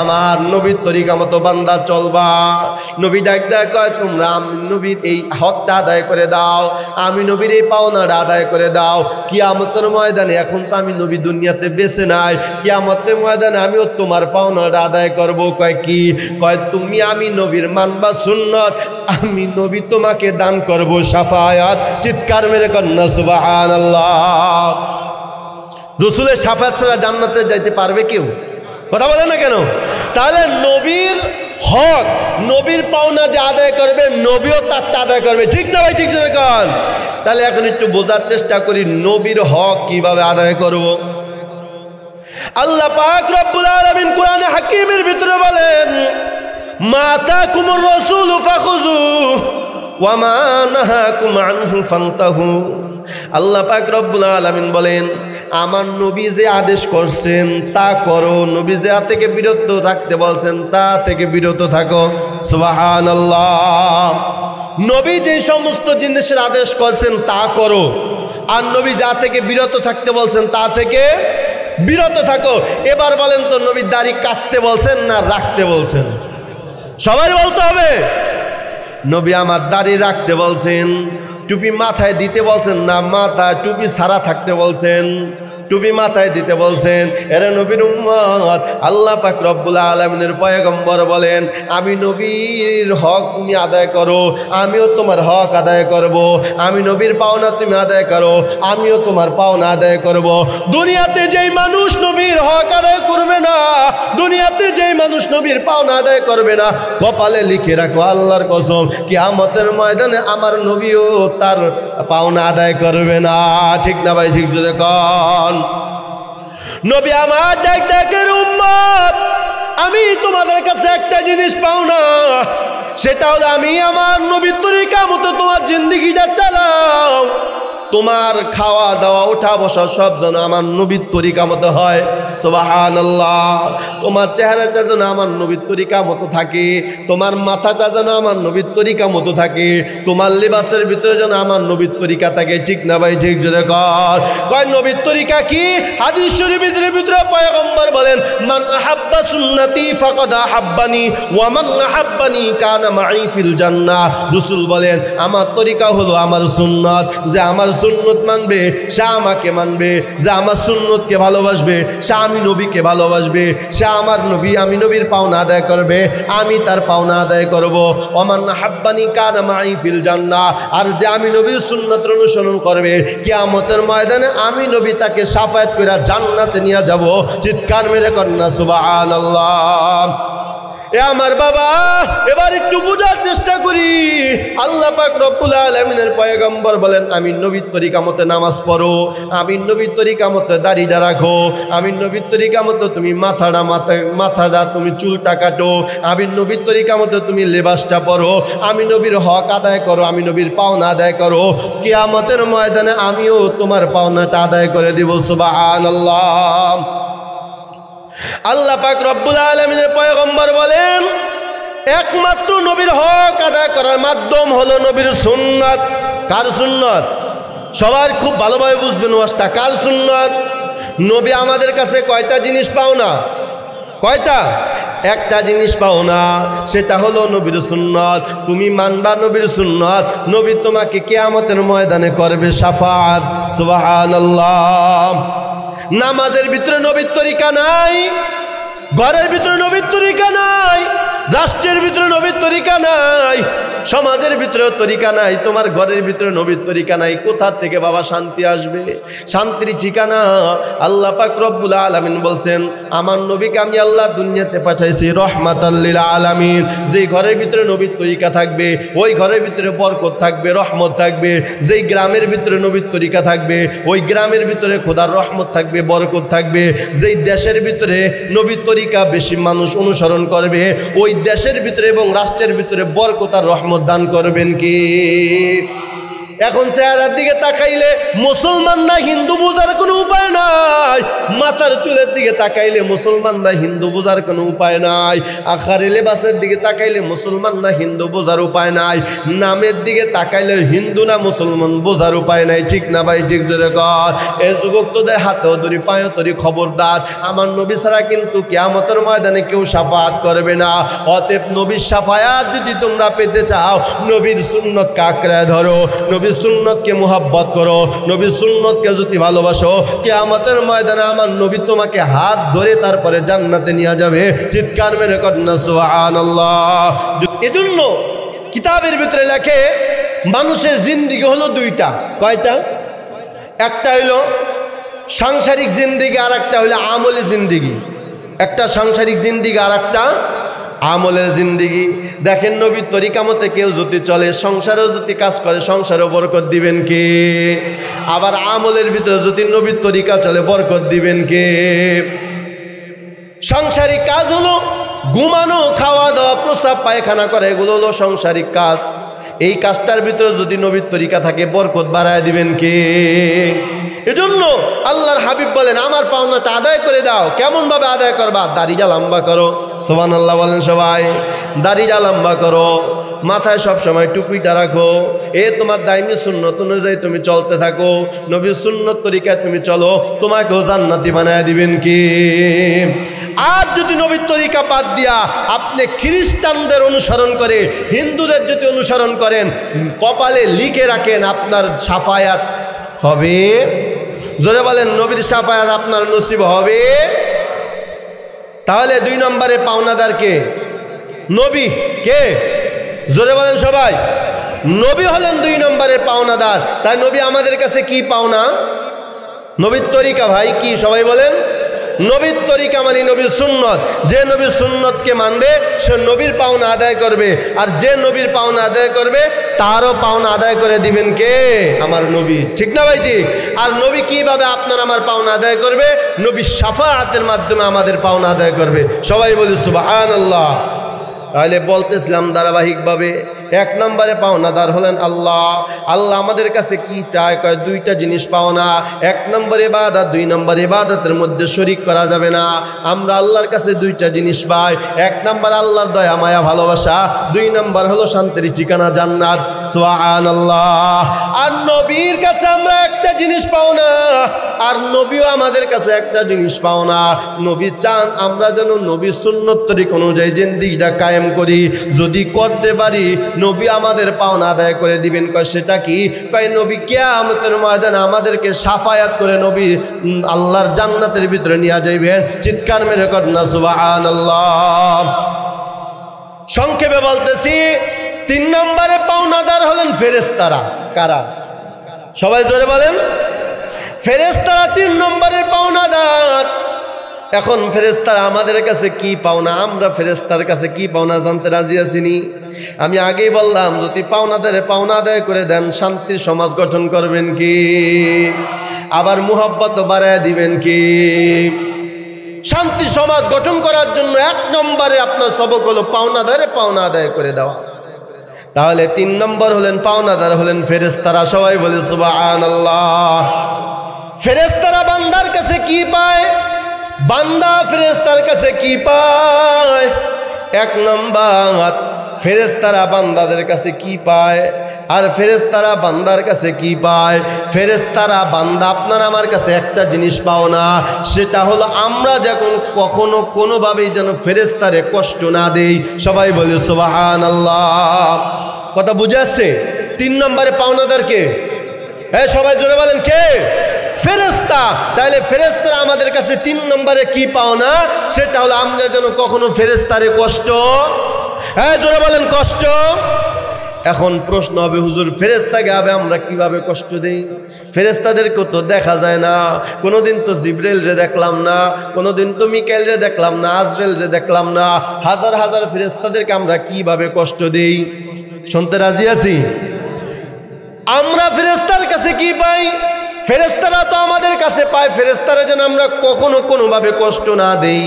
আমার নবীর তরিকা মতো বান্দা চলবা। নবী ডাক দেয় কয় তোমরা নবীর এই হকটা আদায় করে দাও, আমি নবীর এই পাওনাটা আদায় করে দাও। কিয়ামতের ময়দানে, এখন তো আমি নবী দুনিয়াতে বেঁচে নাই, কিয়ামতের ময়দানে আমিও তোমার পাওনাটা আদায় করব। কয় কি? কয় তুমি আমি নবীর মানবা সুন্নত, আমি নবী তোমাকে দান করব শাফায়াত। চিৎকার মেরে কন্যা সুবহানাল্লাহ। রাসূলের শাফায়াত ছাড়া জান্নাতে যাইতে পারবে কেউ? কথা বলে না কেন? তাহলে নবীর হক, নবীর পাওনা যে আদায় করবে, নবীও তারটা আদায় করবে। ঠিক না ভাই? ঠিক যখন তাহলে এখন একটু বোঝার চেষ্টা করি নবীর হক কিভাবে আদায় করব। আল্লাহ পাক রব্বুল আলামিন কোরআনে হাকিমের ভিতরে বলেন মা আতাকুমুর রাসূলু ফাখুযু ওয়া মা নাহাকুম আনহু ফান্তাহু। আল্লাহ পাক রব্বুল আলামিন বলেন আমার নবী যে আদেশ করছেন তা করো, নবী যে থেকে বিরত থাকতে বলছেন তা থেকে বিরত থাকো। সুবহানাল্লাহ। নবী যে সমস্ত জিনিসের আদেশ করছেন তা করো, আর নবী যা থেকে বিরত থাকতে বলছেন তা থেকে বিরত থাকো। এবার বলেন তো নবী দাড়ি কাটতে বলছেন না রাখতে বলছেন? সবাই বলতে হবে। নবী আমার দাড়ি রাখতে বলছেন। টুপি মাথায় দিতে বলছেন না মাথায় টুপি ছাড়া থাকতে বলছেন? টুপি মাথায় দিতে বলছেন। এরা নবীর উম্মত, আল্লাহ পাক রব্বুল আলামিনের পয়গম্বর বলেন, আমি নবীর হক তুমি আদায় করো, আমিও তোমার হক আদায় করব। আমি নবীর পাওনা তুমি আদায় করো, আমিও তোমার পাওনা আদায় করব। দুনিয়াতে যেই মানুষ নবীর হক আদায় করবে না, দুনিয়াতে যেই মানুষ নবীর পাওনা আদায় করবে না, কপালে লিখে রাখো আল্লাহর কসম, কিয়ামতের ময়দানে আমার নবীও তার পাওনা আদায় করবে না। ঠিক না ভাই? ঠিক জোরে কোন। নবী আমার ডাকের উম্মত, আমি তোমাদের কাছে একটা জিনিস পাও না, সেটা হলো আমি আমার নবীর তরিকা মতো তোমার জিন্দেগিটা চালাও। তোমার খাওয়া দাওয়া ওঠা বসা সব যেন আমার নবীর তরিকা মতো হয়। সুবহানাল্লাহ। তোমার চেহারাটা যেন আমার নবীর তরিকা মতো থাকে, তোমার মাথাটা যেন আমার নবীর তরিকা মতো থাকে, তোমার লিবাসের ভিতরে যেন আমার নবীর তরিকা থাকে। ঠিক না ভাই? ঠিক জোরে কর। কয় নবীর তরিকা কি? হাদিস শরীফের ভিতরে পয়গম্বর বলেন, মান আহাব্বা সুন্নতি ফাকাদ আহাব্বানি ওয়া মান আহাব্বানি কানা মাই ফিল জান্নাহ। রাসূল বলেন, আমার তরিকা হলো আমার সুন্নাত, যে আমার সুন্নত মানবে সে আমাকে মানবে, যে আমার সুন্নতকে ভালোবাসবে সে আমি নবীকে ভালোবাসবে, সে আমার নবী, আমি নবীর পাওনা আদায় করবে, আমি তার পাওনা আদায় করব। ওমান হাব্বানি কানা মাই ফিল জান্নাহ। আর যে আমি নবীর সুন্নতের অনুসরণ করবে, কিয়ামতের ময়দানে আমি নবী তাকে শাফায়াত করে জান্নাতে নিয়ে যাব। চিৎকার মেরে কন্যা সুবহানাল্লাহ। এ আমার বাবা, এবার একটু বোঝার চেষ্টা করি। আল্লাহ পাক রব্বুল আলামিনের পয়গম্বর বলেন, আমি নবীর তরিকা মতো নামাজ পড়ো, আমি নবীর তরিকা মতো দাড়িটা রাখো, আমি নবীর তরিকা মতো তুমি মাথাটা তুমি চুলটা কাটো, আমি নবীর তরিকা মতো তুমি লেবাসটা পরো, আমি নবীর হক আদায় করো, আমি নবীর পাওনা আদায় করো। কিয়ামতের ময়দানে আমিও তোমার পাওনাটা আদায় করে দিব। সুবহানাল্লাহ। আল্লাহ পাক রব্বুল আলামিনের পয়গম্বর বলেন, একমাত্র নবীর হক আদায় করার মাধ্যম হলো নবীর সুন্নাত। কার সুন্নাত? সবার খুব ভালোভাবে বুঝবেন ওয়াজটা। কার সুন্নাত? নবী আমাদের কাছে কয়টা জিনিস পাও না? কয়টা? একটা জিনিস পাও না, সেটা হলো নবীর সুন্নাত। তুমি মানবা নবীর সুন্নাত, নবী তোমাকে কিয়ামতের ময়দানে করবে শাফাআত। সুবহানাল্লাহ। নামাজের ভিতরে নবীর তরিকা নাই, ঘরের ভিতরে নবীর তরিকা নাই, রাষ্ট্রের ভিতরে নবীর তরিকা নাই, সমাজের ভিতরে তরিকা নাই, তোমার ঘরের ভিতরে নবীর তরিকা নাই। কোথা থেকে বাবা শান্তি আসবে? শান্তির ঠিকানা আল্লাহ পাক রব্বুল আলামিন বলছেন, আমার নবীকে আমি আল্লাহ দুনিয়াতে পাঠাইছি রহমাতাল লিল আলামিন। যেই ঘরের ভিতরে নবীর তরিকা থাকবে, ওই ঘরের ভিতরে বরকত থাকবে, রহমত থাকবে। যেই গ্রামের ভিতরে নবীর তরিকা থাকবে, ওই গ্রামের ভিতরে খোদার রহমত থাকবে, বরকত থাকবে। যেই দেশের ভিতরে নবীর তরিকা বেশি মানুষ অনুসরণ করবে, ওই দেশের ভিতরে এবং রাষ্ট্রের ভিতরে বরকত আর রহমত দান করবেন কি? এখন চেহারার দিকে তাকাইলে মুসলমানরা হিন্দু বোঝার কোনো উপায় নাই, মাথার চুলের দিকে তাকাইলে মুসলমানরা হিন্দু বোঝার কোনো উপায় নাই, আখারে লেবাসের দিকে তাকাইলে মুসলমানরা হিন্দু বোঝার উপায় নাই, নামের দিকে তাকাইলে হিন্দু না মুসলমান বোঝার উপায় নাই। ঠিক না ভাই? ঠিক জোরে কর। এ যুবক তোদের হাতেও ধরি পায়েও ধরি, খবরদার, আমার নবী ছাড়া কিন্তু কিয়ামতের ময়দানে কেউ শাফায়াত করবে না। অতএব নবীর শাফায়াত যদি তোমরা পেতে চাও, নবীর সুন্নতকে আঁকড়ে ধরো, নবীর সুন্নতকে মুহাব্বত করো, নবীর সুন্নতকে যদি ভালোবাসো, কিয়ামতের ময়দানে আমার নবী তোমাকে হাত ধরে তারপরে জান্নাতে নিয়ে যাবে। চিৎকার মেরে কন্যা সুবহানাল্লাহ। এজন্য কিতাবের ভিতরে লেখে, মানুষের জিন্দেগি হলো দুইটা। কয়টা? একটা হইলো সাংসারিক জিন্দেগি, আর একটা হইলো আমলি জিন্দেগি। একটা সাংসারিক জিন্দেগি, আর একটা আমলের জিন্দেগি। দেখেন, নবীর তরিকা মতে কেউ যদি চলে, সংসারেও যদি কাজ করে, সংসারেও বরকত দিবেন কে? আবার আমলের ভিতরে যদি নবীর তরিকা চলে, বরকত দিবেন কে? সাংসারিক কাজ হলো ঘুমানো, খাওয়া দাওয়া, প্রস্রাব পায়খানা করে, এগুলো হলো সাংসারিক কাজ। এই কাজটার ভিতরে যদি নবীর তরিকা থাকে, বরকত বাড়ায় দিবেন কে? এজন্য আল্লাহর হাবিব বলেন, আমার পাওনাটা আদায় করে দাও। কেমন ভাবে আদায় করবা? দাড়িটা লম্বা করো। সুবহানাল্লাহ বলেন সবাই। দাড়িটা লম্বা করো, মাথায় সব সময় টুপিটা রাখো। এ তোমার দাইমি সুন্নত অনুযায়ী তুমি চলতে থাকো, নবীর সুন্নত তরিকায় তুমি চলো, তোমাকেও জান্নাতি বানায় দিবেন কি? আর যদি নবীর তরিকা বাদ দিয়া আপনি খ্রিস্টানদের অনুসরণ করে, হিন্দুদের যদি অনুসরণ করেন, কপালে লিখে রাখেন আপনার শাফায়াত হবে জোরে বলেন নবীর শাফায়াত আপনার নসিব হবে। তাহলে 2 নম্বরে পাওনাদার কে? নবী। কে? জোরে বলেন সবাই। নবী হলেন 2 নম্বরে পাওনাদার। তাই নবী আমাদের কাছে কি পাওনা? নবীর তরিকা। ভাই কি সবাই বলেন? নবীর তরিকা মানে নবীর সুন্নত। যে নবীর সুন্নতকে মানবে সে নবীর পাওনা আদায় করবে, আর যে নবীর পাওনা আদায় করবে তারও পাওনা আদায় করে দিবেন কে? আমার নবী। ঠিক না ভাই? ঠিক। আর নবী কিভাবে আপনার আমার পাওনা আদায় করবে? নবী শাফাআতের মাধ্যমে আমাদের পাওনা আদায় করবে। সবাই বলি সুবহানাল্লাহ। তাহলে বলতেছিলাম ধারাবাহিকভাবে 1 নম্বরে পাওনাদার হলেন আল্লাহ। আল্লাহ আমাদের কাছে কি চায়? কয় 2টা জিনিস পাওনা। 1 নম্বর ইবাদত, 2 নম্বর ইবাদতের মধ্যে শরীক করা যাবে না। আমরা আল্লাহর কাছে 2টা জিনিস পাই। 1 নম্বর আল্লাহর দয়া মায়া ভালোবাসা, 2 নম্বর হলো শান্তির ঠিকানা জান্নাত। সুবহানাল্লাহ। আর নবীর কাছে আমরা একটা জিনিস পাও না, আর নবীও আমাদের কাছে একটা জিনিস পাও না। নবী চান আমরা যেন নবীর সুন্নত তরিকা অনুযায়ী জিন্দেগিটা কায়েম করি। যদি করতে পারি নবী আমাদের পাওনা আদায় করে দিবেন। কয় সেটা কি? কয় নবী কিয়ামতের ময়দানে আমাদেরকে শাফায়াত করে নবী আল্লাহর জান্নাতের ভিতরে নিয়ে যাইবেন। চিৎকার মেরে কর না সুবহানাল্লাহ। সংক্ষেপে বলতেছি 3 নম্বরে পাওনাদার হলেন ফেরেশতারা। কারা? সবাই জোরে বলেন। ফেরেশতারা 3 নম্বরে পাওনাদার। এখন ফেরেশতারা আমাদের কাছে কি পাওনা? আমরা ফেরেশতার কাছে কি পাওনা জানতে রাজি আছিনি? আমি আগেই বললাম যদি পাওনাদারে পাওনা আদায় করে দেন শান্তির সমাজ গঠন করবেন কি? আবার মুহাব্বত বাড়ায় দিবেন কি? শান্তি সমাজ গঠন করার জন্য 1 নম্বরে আপনার সবক হলো পাওনাদারে পাওনা আদায় করে দেওয়া। তাহলে 3 নম্বর হলেন পাওনাদার হলেন ফেরেশতারা। সবাই বলে সুবহানাল্লাহ। ফেরেশতারা বান্দার কাছে কি পায়? বান্দা ফেরেশতার কাছে কি পায়? 1 নম্বর ফেরেশতারা বান্দাদের কাছে কি পায়, আর ফেরেশতারা বান্দার কাছে কি পায়? ফেরেশতারা বান্দা আপনার আমার কাছে একটা জিনিস পাও না, সেটা হলো আমরা যখন কখনো কোনোভাবেই যেন ফেরেশতারে কষ্ট না দেই। সবাই বলে সুবহানাল্লাহ। কথা বুঝে আসছে? 3 নম্বরে পাওনাদার কে? হ্যাঁ সবাই জোরে বলেন কে? ফেরেশতা। তাহলে ফেরেশতারা আমাদের কাছে 3 নম্বরে কি পাওনা? সেটা হলো আমরা যেন কখনো ফেরেশতারে কষ্ট, হ্যাঁ জোরে বলেন কষ্ট। এখন প্রশ্ন হবে হুজুর ফেরেশতাকে আমরা কিভাবে কষ্ট দেই? ফেরেশতাদেরকে তো দেখা যায় না। কোনোদিন তো জিবরাইল রে দেখলাম না, কোনোদিন তো মিকাইল রে দেখলাম না, আজরাইল রে দেখলাম না। হাজার হাজার ফেরেশতাদেরকে আমরা কিভাবে কষ্ট দেই? শুনতে রাজি আছি? আমরা ফেরেশতার কাছে কি পাই? ফেরেশতারা তো আমাদের কাছে পায়। ফেরেশতারা যেন আমরা কখনো কোনোভাবে কষ্ট না দেই।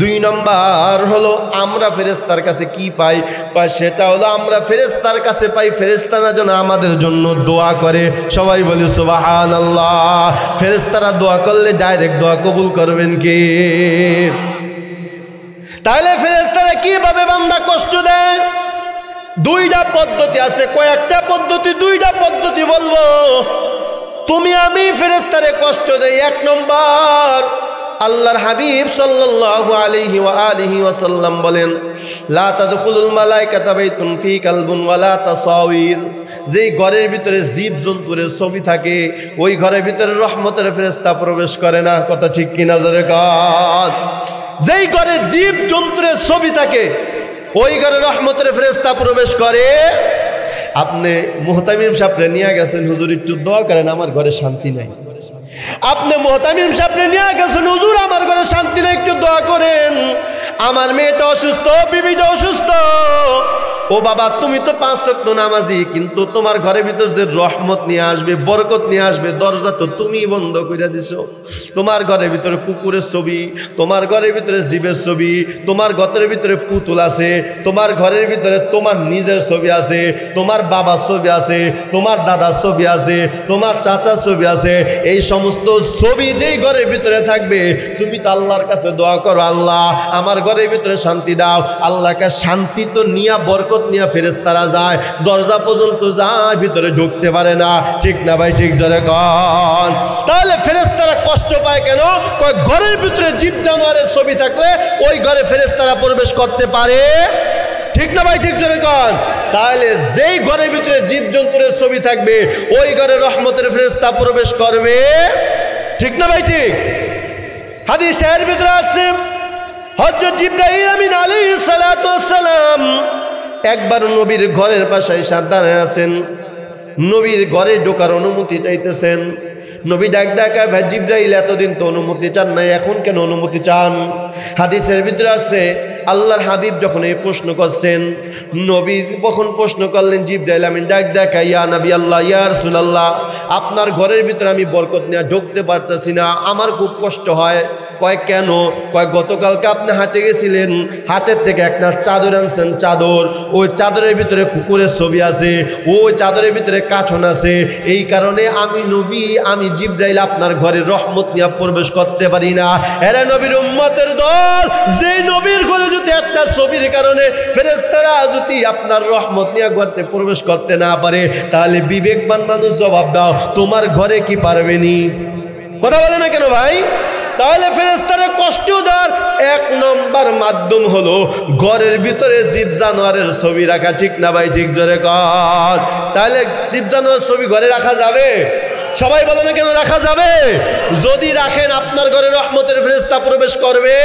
2 নম্বর হলো আমরা ফেরেশতার কাছে কি পাই? সেটা হলো আমরা ফেরেশতার কাছে পাই ফেরেশতারা যেন আমাদের জন্য দোয়া করে। সবাই বলি সুবহানাল্লাহ। ফেরেশতারা দোয়া করলে ডাইরেক্ট দোয়া কবুল করবেন কে? তাহলে ফেরেশতারা কিভাবে বান্দা কষ্ট দেয়? 2টা পদ্ধতি আছে। কয়েকটা পদ্ধতি, 2টা পদ্ধতি বলবো। তুমি আমি ফেরেশতারে কষ্ট দেই। 1 নম্বর আল্লাহর হাবিব সাল্লাল্লাহু আলাইহি ওয়া আলিহি ওয়াসাল্লাম বলেন লা তাদখুলুল মালাইকাতু বাইতুন ফি কালবুন ওয়া লা তাসাওয়ির। যেই ঘরের ভিতরে জীবজন্তুর ছবি থাকে ওই ঘরের ভিতরে রহমতের ফেরেশতা প্রবেশ করে না। কথা ঠিক কি না জোরে কর? যেই ঘরে জীবজন্তুর ছবি থাকে ওই ঘরে রহমতের ফেরেশতা প্রবেশ করে। আপনি মুহতামিম সাহেবরে নিয়ে গেছেন, হুজুর একটু দোয়া করেন আমার ঘরে শান্তি নাই। আপনি মুহতামিম সাহেবরে নিয়ে গেছেন, হুজুর আমার ঘরে শান্তি নাই, একটু দোয়া করেন। আমার মেয়েটা অসুস্থ, বিবিটা অসুস্থ। ও বাবা তুমি তো 5 ওয়াক্ত নামাজি, কিন্তু তোমার ঘরের ভিতর যে রহমত নিয়ে আসবে, বরকত নিয়ে আসবে, দরজা তো তুমি বন্ধ করে দিছো। তোমার ঘরের ভিতরে কুকুরের ছবি, তোমার ঘরের ভিতরে জীবের ছবি, তোমার ঘরের ভিতরে পুতুল আছে, তোমার ঘরের ভিতরে তোমার নিজের ছবি আছে, তোমার বাবার ছবি আছে, তোমার দাদার ছবি আছে, তোমার চাচার ছবি আছে। এই সমস্ত ছবি যেই ঘরের ভিতরে থাকবে তুমি তো আল্লাহর কাছে দোয়া করো, আল্লাহ আমার ঘরের ভিতরে শান্তি দাও। আল্লাহকে শান্তি তো নিয়া বরকত নিয়ে ফেরেশতারা যায়, দরজা পর্যন্ত যায়, ভিতরে ঢুকতে পারে না। ঠিক না ভাই? ঠিক জোরে কন। তাহলে ফেরেশতারা কষ্ট পায় কেন? ঘরের ভিতরে জীব জানোয়ারের ছবি থাকলে ওই ঘরে ফেরেশতারা প্রবেশ করতে পারে। ঠিক না ভাই? ঠিক জোরে কন। তাহলে যেই ঘরের ভিতরে জীব জন্তুর ছবি থাকবে ওই ঘরে রহমতের ফেরেশতা প্রবেশ করবে ঠিক না ভাই ঠিক? হাদিসের ভিতরে আছে হযরত জিবরাইল আমিন আলাইহিস সালাতু ওয়াস সালাম একবার নবীর ঘরের পাশে এসে দাঁড়ায় আছেন। নবীর ঘরে ঢোকার অনুমতি চাইতেছেন। নবী ডাকা ভাই জিবরাইল এতদিন তো অনুমতি চান নাই, এখন কেন অনুমতি চান? হাদিসের ভিতরে আছে আল্লাহর হাবিব যখন এই প্রশ্ন করছেন, নবী কখন প্রশ্ন করলেন জিবরাইল আমিন ডাকা ইয়া নবী আল্লাহ ইয়া রাসূলুল্লাহ, আপনার ঘরের ভিতরে আমি বরকত নিয়ে ঢুকতে পারতেছি না, আমার খুব কষ্ট হয়। কয় কেন? কয় গতকালকে আপনি হাটে গেছিলেন, হাটের থেকে একটা চাদর আনছেন, চাদর, ওই চাদরের ভিতরে কুকুরের ছবি আছে, ওই চাদরের ভিতরে কাঠন আছে, এই কারণে আমি নবী আমি জিবরাইল আপনার ঘরে রহমত নিয়ে প্রবেশ করতে পারি না। এরা নবীর উম্মতের দল, যে নবীর ঘরে যদি একটা ছবির কারণে ফেরেশতারা যদি আপনার রহমত নিয়ে ঘরে প্রবেশ করতে না পারে, তাহলে বিবেকবান মানুষ জবাব দাও, তোমার ঘরে কি পারবেনি? কথা বলে না কেন ভাই? তাহলে ফেরেশতারা কষ্ট দেওয়ার এক নম্বর মাধ্যম হলো ঘরের ভিতরে জীব জানোয়ারের ছবি রাখা। ঠিক না ভাই ঠিক? জোরে কর। তাহলে জীব জানোয়ারের ছবি ঘরে রাখা যাবে? সবাই বলে না কেন রাখা যাবে? যদি রাখেন আপনার ঘরে রহমতের ফেরেশতা প্রবেশ করবে।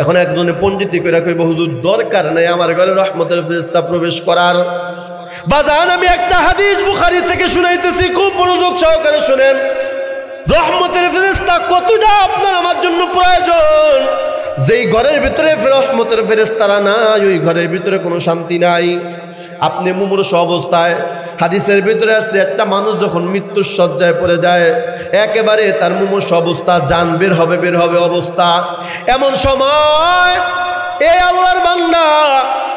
এখন একজনে পণ্ডিতি করে কইব হুজুর দরকার নাই আমার ঘরে রহমতের ফেরেশতা প্রবেশ করার। বাজান আমি একটা হাদিস বুখারী থেকে শুনাইতেছি, খুব মনোযোগ সহকারে শুনেন। রহমতের ফেরেশতা কতটা আপনার আমার জন্য প্রয়োজন। যেই ঘরের ভিতরে রহমতের ফেরেশতারা নাই, ওই ঘরের ভিতরে কোনো শান্তি নাই। আপনি মুমূর্ষ অবস্থায়, হাদিসের ভিতরে আসছে একটা মানুষ যখন মৃত্যুর শয্যায় পড়ে যায়, একেবারে তার মুমূর্ষ অবস্থা, জান বের হবে অবস্থা, এমন সময় এই আল্লাহর বান্দা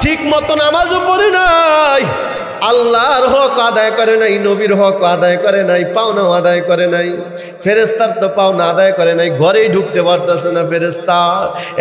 ঠিক মতো নামাজও পড়ে নাই, আল্লাহর হক আদায় করে নাই, নবীর হক আদায় করে নাই, পাওনাও আদায় করে নাই, ফেরেশতার তো পাওনা আদায় করে নাই, ঘরেই ঢুকতে পারতেছে না ফেরেশতা।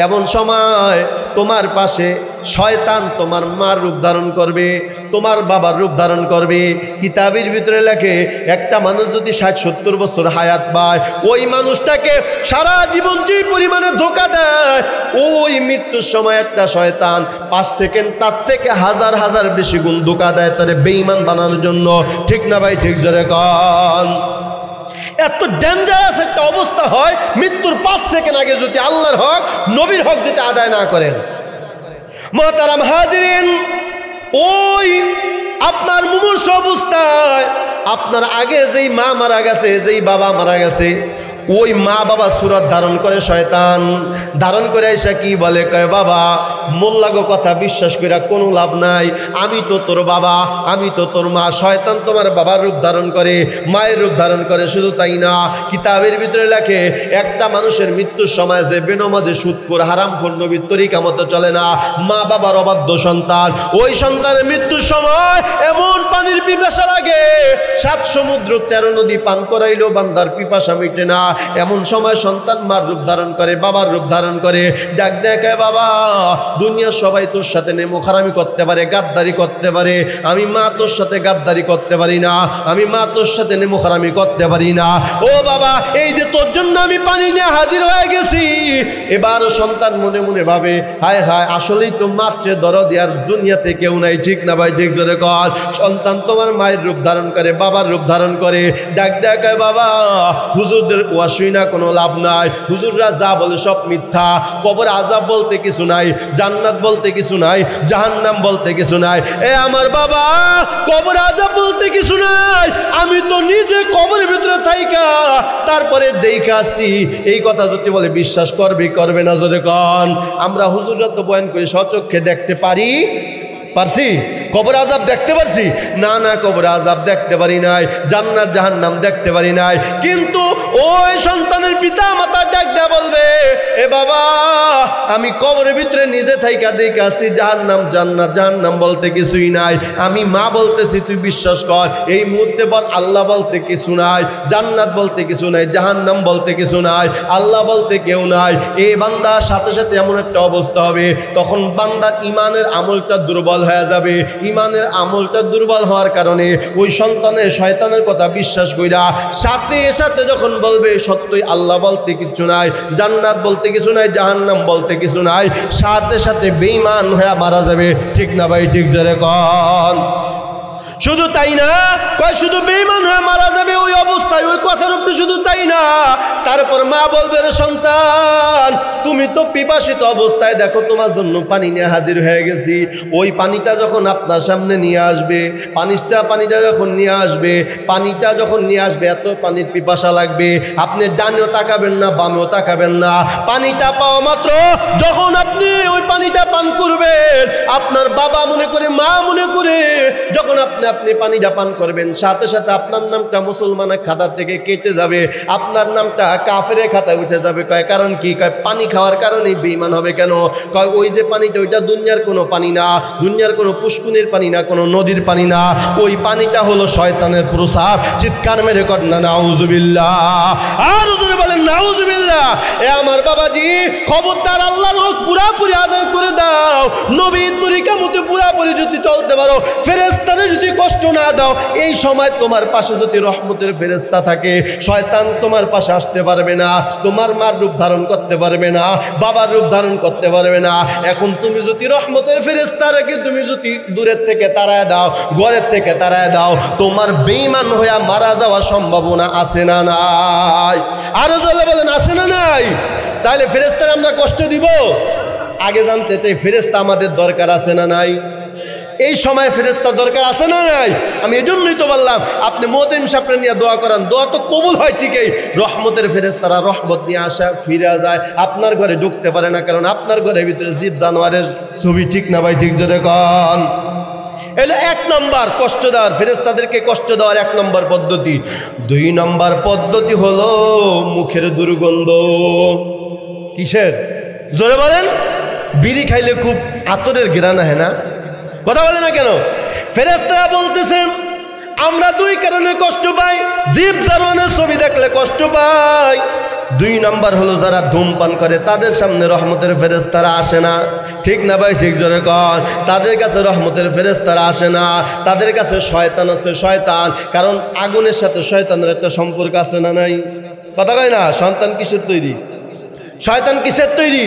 এমন সময় তোমার পাশে শয়তান তোমার মার রূপ ধারণ করবে, তোমার বাবার রূপ ধারণ করবে। কিতাবের ভিতরে লেখে একটা মানুষ যদি 60-70 বছর হায়াত পায়, ওই মানুষটাকে সারা জীবন যে পরিমাণে ধোঁকা দেয়, ওই মৃত্যুর সময় একটা শয়তান 5 সেকেন্ড তার থেকে হাজার হাজার বেশি গুণ ধোঁকা দেয় তারে বেঈমান বানানোর জন্য। ঠিক না ভাই ঠিক? জোরে কন। এত ডেঞ্জারাস একটা অবস্থা হয়, মৃত্যুর 5 সেকেন্ড আগে যদি আল্লাহর হক নবীর হক যদি আদায় না করেন। মুহতারাম হাজিরিন, ওই আপনার মুমূর্ষ অবস্থায় আপনার আগে যেই মা মারা গেছে, যেই বাবা মারা গেছে, ওই মা বাবা সুরত ধারণ করে শয়তান, ধারণ করে এসে কি বলে, কয় বাবা মোল্লাগো কথা বিশ্বাস কইরা কোনো লাভ নাই, আমি তো তোর বাবা, আমি তো তোর মা। শয়তান তোমার বাবার রূপ ধারণ করে, মায়ের রূপ ধারণ করে। শুধু তাই না, কিতাবের ভিতরে লেখে একটা মানুষের মৃত্যুর সময় যে বেনমাজে সুদখোর হারামখোর নবীর তরিকা মতো চলে না, মা বাবার অবাধ্য সন্তান, ওই সন্তানের মৃত্যুর সময় এমন পানির পিপাসা লাগে, 7 সমুদ্র 13 নদী পান করাইলেও বান্দার পিপাসা মিটে না। এমন সময় সন্তান মার রূপ ধারণ করে, বাবার রূপ ধারণ করে, ডাক দেখায়, বাবা দুনিয়ার সবাই তোর সাথে নেমোখারামি করতে পারে, গাদ্দারি করতে পারে, আমি মা তোর সাথে গাদ্দারি করতে পারি না, আমি মা তোর সাথে নেমোখারামি করতে পারি না। ও বাবা, এই যে তোর জন্য আমি পানি নিয়ে হাজির হয়ে গেছি। এবার সন্তান মনে মনে ভাবে, হায় হায়, আসলেই তো মার চেয়ে দরদি আর দুনিয়াতে কেউ নাই। ঠিক না ভাই ঠিক? জোরে কর। সন্তান তোমার মায়ের রূপ ধারণ করে, বাবার রূপ ধারণ করে, ডাক দেখায়, বাবা হুজুরদের ওয়াশুই না কোনো লাভ নাই, হুজুররা যা বলে সব মিথ্যা, কবর আযাব বলতে কিছু নাই, জান্নাত বলতে কিছু নাই, জাহান্নাম বলতে কিছু নাই। এ আমার বাবা, কবর আযাব বলতে কিছু নাই, আমি তো নিজে কবরের ভিতরে থাইকা তারপরে দেখাছি। এই কথা যদি বলে বিশ্বাস করবে না? জোরে কন। আমরা হুজুররা তো বয়ান করে সচক্ষে দেখতে পারছি, কবর আযাব দেখতে পারছি না? না, কবর আযাব দেখতে পারি নাই, জান্নাত জাহান্নাম দেখতে পারি নাই। কিন্তু ওই সন্তানের পিতা মাতা ডাক দেয়া বলবে, এ বাবা আমি কবরের ভিতরে নিজে থাইকা দেখে আসছি, জাহান্নাম জান্নাত জাহান্নাম বলতে কিছুই নাই, আমি মা বলতেছি তুই বিশ্বাস কর। এই মুহূর্তে বল আল্লাহ বলতে কিছু নাই, জান্নাত বলতে কিছু নাই, জাহান্নাম বলতে কিছু নাই, আল্লাহ বলতে কেউ নাই। এই বান্দার সাথে সাথে এমন একটা অবস্থা হবে, তখন বান্দার ইমানের আমলটা দুর্বল হয়ে যাবে। ইমানের আমলটা দুর্বল হওয়ার কারণে ওই সন্তানের শয়তানের কথা বিশ্বাস কইরা সাথে সাথে যখন বলবে সত্যই আল্লাহ বলতে কিছু নাই, জান্নাত বলতে কিছু নাই, জাহান্নাম বলতে কিছু নাই, সাথে সাথে বেঈমান হয়ে মারা যাবে। ঠিক না ভাই ঠিক? জোরে কন। শুধু তাই না, কয় শুধু বেঈমান হয়ে মারা যাবে ওই অবস্থায়, ওই কথার উপরে শুধু তাই না, তারপর মা বলবে রে সন্তান তুমি তো পিপাসিত অবস্থায়, দেখো তোমার জন্য পানি নিয়ে হাজির হয়ে গেছি। ওই পানিটা যখন আপনার সামনে নিয়ে আসবে, পানিটা যখন নিয়ে আসবে, এত পানির পিপাসা লাগবে, আপনি ডানেও তাকাবেন না বামেও তাকাবেন না। পানিটা পাওয়া মাত্র যখন আপনি ওই পানিটা পান করবেন, আপনার বাবা মনে করে মা মনে করে যখন আপনি পানিটা পান করবেন, সাথে সাথে আপনার নামটা মুসলমানের খাতা থেকে কেটে যাবে, আপনার নামটা কাফেরের খাতায় উঠে যাবে। কয় কারণ কি? কয় পানি খাওয়ার কারণেই বেঈমান হবে। কেন? কয় ওই যে পানিটা, ওইটা দুনিয়ার কোনো পানি না, দুনিয়ার কোনো পুষ্কুনির পানি না, কোনো নদীর পানি না, ওই পানিটা হলো শয়তানের প্রসাব। চিৎকার মেরে কর না নাউজুবিল্লাহ, আর জোরে বলেন নাউজুবিল্লাহ। এ আমার বাবাজি, খবরদার আল্লাহর হক পুরাপুরি আদায় করে দাও। নবীর তরিকা মতো পুরাপুরি যদি চলতে পারো, ফেরেশতারে যদি কষ্ট না দাও, এই সময় তোমার পাশে যদি রহমতের ফেরেশতা থাকে, শয়তান তোমার পাশে আসতে পারবে না, তোমার মার রূপ ধারণ করতে পারবে না, বাবার রূপ ধারণ করতে পারবে না। এখন তুমি যদি রহমতের ফেরেশতাকে তুমি যদি দূরের থেকে তাড়ায় দাও, ঘরের থেকে তাড়ায় দাও, তোমার বেঈমান হয়ে মারা যাওয়ার সম্ভাবনা আছে না নাই? আরো জোরে বলেন আছে না নাই? তাহলে ফেরেশতারে আমরা কষ্ট দিব? আগে জানতে চাই ফেরেশতা আমাদের দরকার আছে না নাই? এই সময় ফেরেশতা দরকার আছে না নাই? আমি এই জন্যই তো বললাম আপনি মোহতামিম সাহেবকে নিয়ে দোয়া করান, দোয়া তো কবুল হয় ঠিকই, রহমতের ফেরেশতারা রহমত নিয়ে আসা ফিরে যায়, আপনার ঘরে ঢুকতে পারে না, কারণ আপনার ঘরের ভিতরে জীব জানোয়ারের ছবি। ঠিক না ভাই? ঠিক জোরে কন। এলো 1 নম্বর কষ্ট দেওয়ার, ফেরেশতাদেরকে কষ্ট দেওয়ার 1 নম্বর পদ্ধতি। 2 নম্বর পদ্ধতি হলো মুখের দুর্গন্ধ। কিসের? জোরে বলেন। বিড়ি খাইলে খুব আতরের ঘ্রাণ হয় না? কথা বলে না কেন? ফেরেশতারা বলতেছেন আমরা 2 কারণে কষ্ট পাই। জীব জানোয়ারের ছবি দেখলে কষ্ট পাই। 2 নম্বর হলো যারা ধূমপান করে তাদের সামনে রহমতের ফেরেশতারা আসে না। ঠিক না ভাই? ঠিক জোরে কর। তাদের কাছে রহমতের ফেরেশতারা আসে না, তাদের কাছে শয়তান আছে। শয়তান, কারণ আগুনের সাথে শয়তানের একটা সম্পর্ক আছে না নাই? কথা কয় না? সন্তান কিসের তৈরি? শয়তান কিসের তৈরি?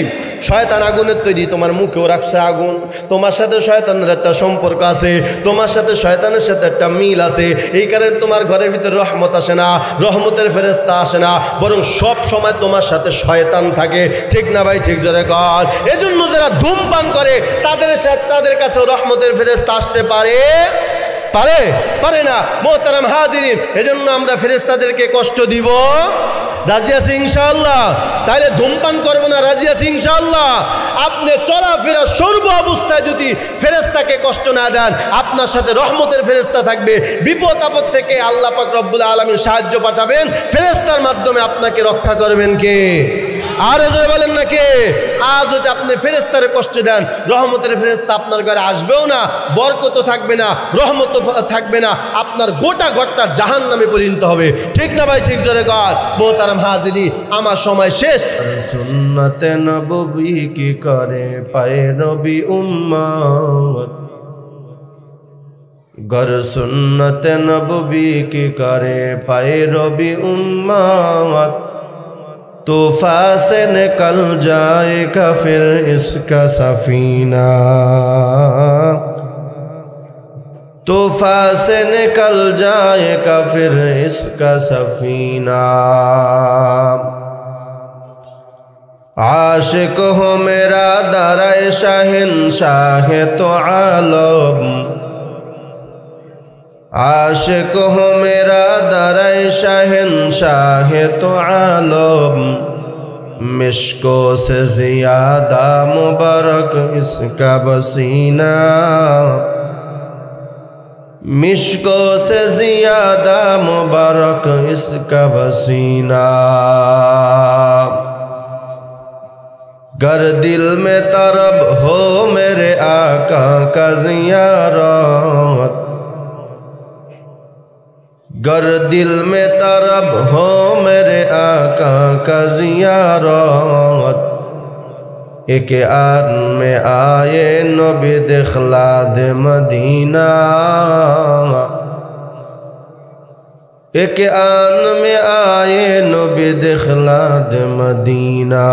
শয়তান আগুনের তৈরি। তোমার মুখেও রাখছে আগুন, তোমার সাথে শয়তানের একটা সম্পর্ক আছে, তোমার সাথে শয়তানের সাথে একটা মিল আছে। এই কারণে তোমার ঘরের ভিতরে রহমত আসে না, রহমতের ফেরেশতা আসে না, বরং সব সময় তোমার সাথে শয়তান থাকে। ঠিক না ভাই? ঠিক জোরে কর। এজন্য যারা ধূমপান করে তাদের কাছে রহমতের ফেরেশতা আসতে পারে পারে না। মোহতারাম হাজিরিন, এজন্য আমরা ফেরেশতাদেরকে কষ্ট দিব? রাজি আছি ইনশাআল্লাহ? তাহলে ধূমপান করবো না, রাজি আছি ইনশাআল্লাহ? আপনি চলাফেরা সর্ব অবস্থায় যদি ফেরেশতাকে কষ্ট না দেন, আপনার সাথে রহমতের ফেরেশতা থাকবে। বিপদ আপদ থেকে আল্লাহ পাক রব্বুল আলামিন সাহায্য পাঠাবেন, ফেরেশতার মাধ্যমে আপনাকে রক্ষা করবেন কে? আর যদি বলেন না কে? আজ যদি আপনি ফেরেশতারে কষ্ট দেন, রহমতের ফেরেশতা আপনার ঘরে আসবেও না, বরকত থাকবে না, রহমত থাকবে না, আপনার গোটা ঘরটা জাহান্নামে পরিণত হবে। ঠিক না ভাই? ঠিক জোরে কর। মোহতারাম হাজিরি, আমার সময় শেষ। সুন্নতে নববী কি করে পায়ে নবী উম্মত, গর সুন্নতে নববী কি করে পায়ে নবী উম্মত, तूफा से निकल जाएगा फिर इसका सफीना, तूफा से निकल जाएगा फिर इसका सफीना। आशिक हो मेरा दराए शहंशाह तो आलम, आशिक हो मेरा दराए शहंशाह तो आलम, मिश्को से ज़ियादा मुबारक इसका बसीना, मिश्को से ज़ियादा मुबारक इसका बसीना। गर दिल में तरब हो मेरे आका का ज़ियारत, गर दिल में तरब हो मेरे आका का ज़ियारत, एक आन में आए नबी दिखला दे मदीना, एक आन में आए नबी दिखला दे मदीना।